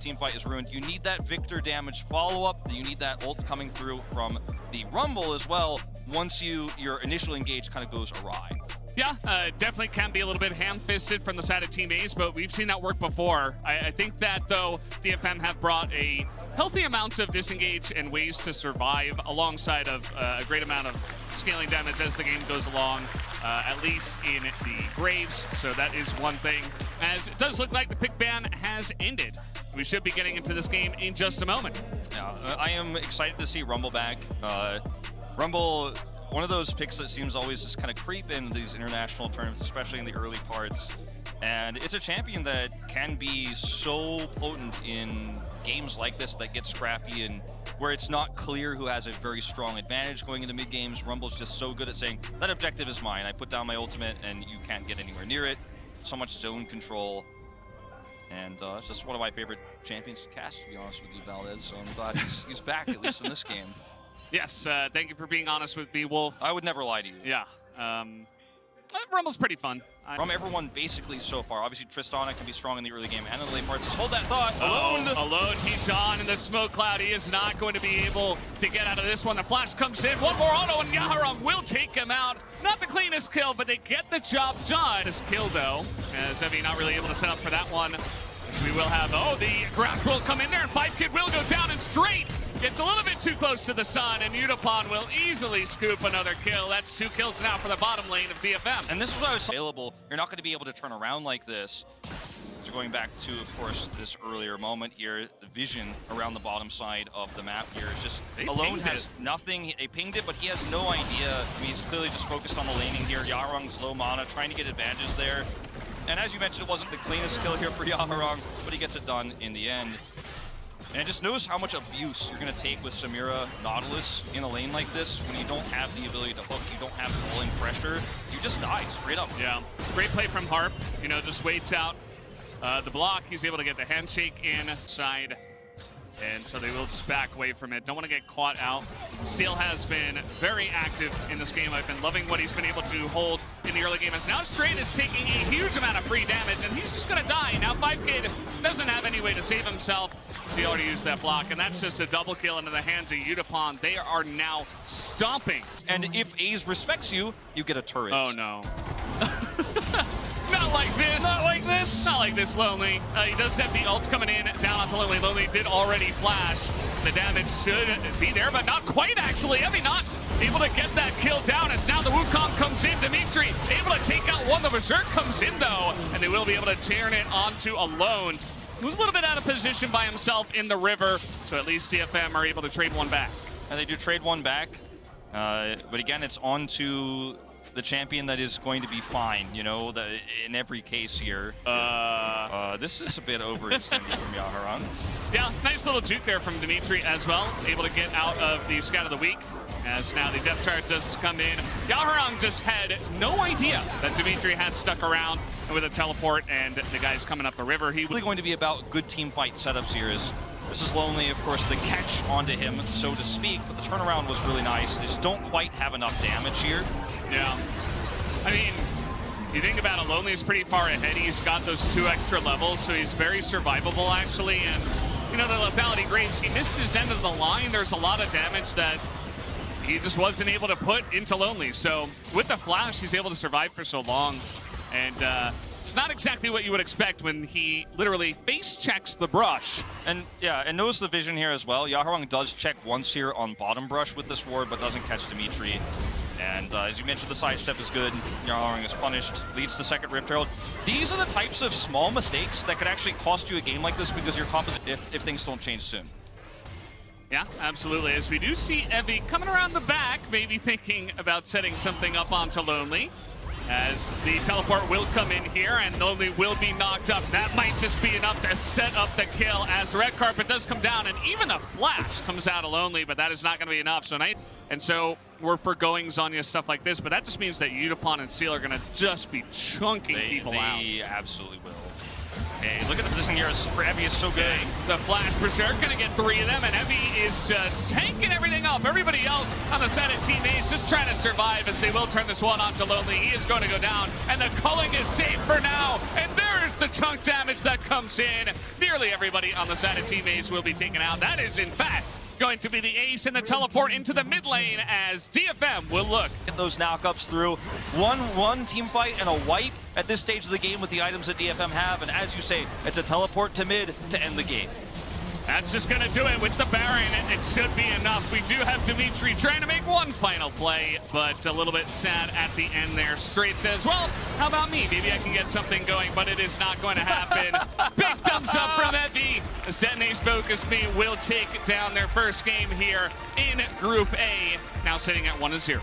team fight is ruined. You need that Victor damage follow-up. You need that ult coming through from the Rumble as well once your initial engage kind of goes awry. Yeah, definitely can be a little bit ham-fisted from the side of Team AZE, but we've seen that work before. I think that, though, DFM have brought a healthy amount of disengage and ways to survive alongside of a great amount of scaling damage as the game goes along, at least in the Graves, so that is one thing. As it does look like the pick ban has ended. We should be getting into this game in just a moment. Yeah, I am excited to see Rumble back. Rumble, one of those picks that seems always just kind of creep in these international tournaments, especially in the early parts. And it's a champion that can be so potent in games like this that get scrappy and where it's not clear who has a very strong advantage going into mid games. Rumble's just so good at saying, that objective is mine. I put down my ultimate and you can't get anywhere near it. So much zone control. And it's just one of my favorite champions to cast, to be honest with you, Valdez. So I'm glad he's back, at least in this game. Yes, thank you for being honest with me, Wolf. I would never lie to you. Yeah. Rumble's pretty fun. From everyone basically so far. Obviously, Tristana can be strong in the early game and in the late parts. Just hold that thought. Alone. Alone, he's on in the smoke cloud. He is not going to be able to get out of this one. The flash comes in. One more auto, and Yaharong will take him out. Not the cleanest kill, but they get the job done. This kill, though, as Evie not really able to set up for that one. We will have, the grass will come in there, and 5kid will go down and straight. Gets a little bit too close to the sun, and Udapon will easily scoop another kill. That's 2 kills now for the bottom lane of DFM. And this is what I was available. You're not going to be able to turn around like this. So going back to, of course, this earlier moment here, the vision around the bottom side of the map here is just Alone has nothing. They pinged it, but he has no idea. I mean, he's clearly just focused on the laning here. Yaharong's low mana, trying to get advantages there. And as you mentioned, it wasn't the cleanest kill here for Yaharong, but he gets it done in the end. And just notice how much abuse you're going to take with Samira Nautilus in a lane like this when you don't have the ability to hook, you don't have pulling pressure, you just die straight up. Yeah, great play from Harp. You know, just waits out the block. He's able to get the handshake inside. And so they will just back away from it. Don't want to get caught out. Seal has been very active in this game. I've been loving what he's been able to hold in the early game. As now Straight is taking a huge amount of free damage, and he's just going to die. Now 5kid doesn't have any way to save himself. So he already used that block, and that's just a double kill into the hands of Udapon. They are now stomping. And if AZE respects you, you get a turret. Oh, no. Not like this. Not like this. Not like this, Lonely. He does have the ult coming in down onto Lonely. Lonely did already flash. The damage should be there, but not quite, actually. Evie not able to get that kill down as now the Wukong comes in. Dimitri able to take out one. The Berserk comes in, though, and they will be able to turn it onto Alone, who's a little bit out of position by himself in the river, so at least DFM are able to trade one back. And they do trade one back, but again, it's on to the champion that is going to be fine, you know, in every case here. This is a bit overextended from Yaharong. Yeah, nice little juke there from Dimitri as well, able to get out of the Scout of the Week. As now the depth chart does come in. Yaharong just had no idea that Dimitri had stuck around with a teleport and the guys coming up the river. He was really going to be about good team fight setups here. This is Lonely, of course, the catch onto him, so to speak, but the turnaround was really nice. They just don't quite have enough damage here. Yeah. I mean, you think about it, Lonely is pretty far ahead. He's got those 2 extra levels, so he's very survivable, actually. And, you know, the lethality Graves, he missed his end of the line. There's a lot of damage that he just wasn't able to put into Lonely. So with the flash, he's able to survive for so long. And it's not exactly what you would expect when he literally face checks the brush. And yeah, and knows the vision here as well. Yaharong does check once here on bottom brush with this ward, but doesn't catch Dimitri. And as you mentioned, the sidestep is good. Yaharong is punished, leads to second Rift Herald. These are the types of small mistakes that could actually cost you a game like this because you're composite if things don't change soon. Yeah, absolutely. As we do see Evie coming around the back, maybe thinking about setting something up onto Lonely. As the teleport will come in here and Lonely will be knocked up. That might just be enough to set up the kill as the red carpet does come down and even a flash comes out of Lonely, but that is not going to be enough. So we're forgoing Zhonya stuff like this, but that just means that Udapon and Seal are going to just be chunking people out. They absolutely will. Hey, look at the position here for Evie, is so good. The Flash Berserk gonna get 3 of them, and Evie is just tanking everything up. Everybody else on the side of Team AZE just trying to survive as they will turn this one onto Lonely. He is going to go down, and the culling is safe for now. And there's the chunk damage that comes in. Nearly everybody on the side of Team AZE will be taken out. That is, in fact, going to be the ace and the teleport into the mid lane as DFM will look. Get those knockups through. One team fight and a wipe at this stage of the game with the items that DFM have, and as you say, it's a teleport to mid to end the game. That's just going to do it with the Baron. It should be enough. We do have Dimitri trying to make one final play, but a little bit sad at the end there. Straight says, well, how about me? Maybe I can get something going, but it is not going to happen. Big thumbs up from Evie as DetonatioN FocusMe will take down their first game here in Group A, now sitting at 1-0.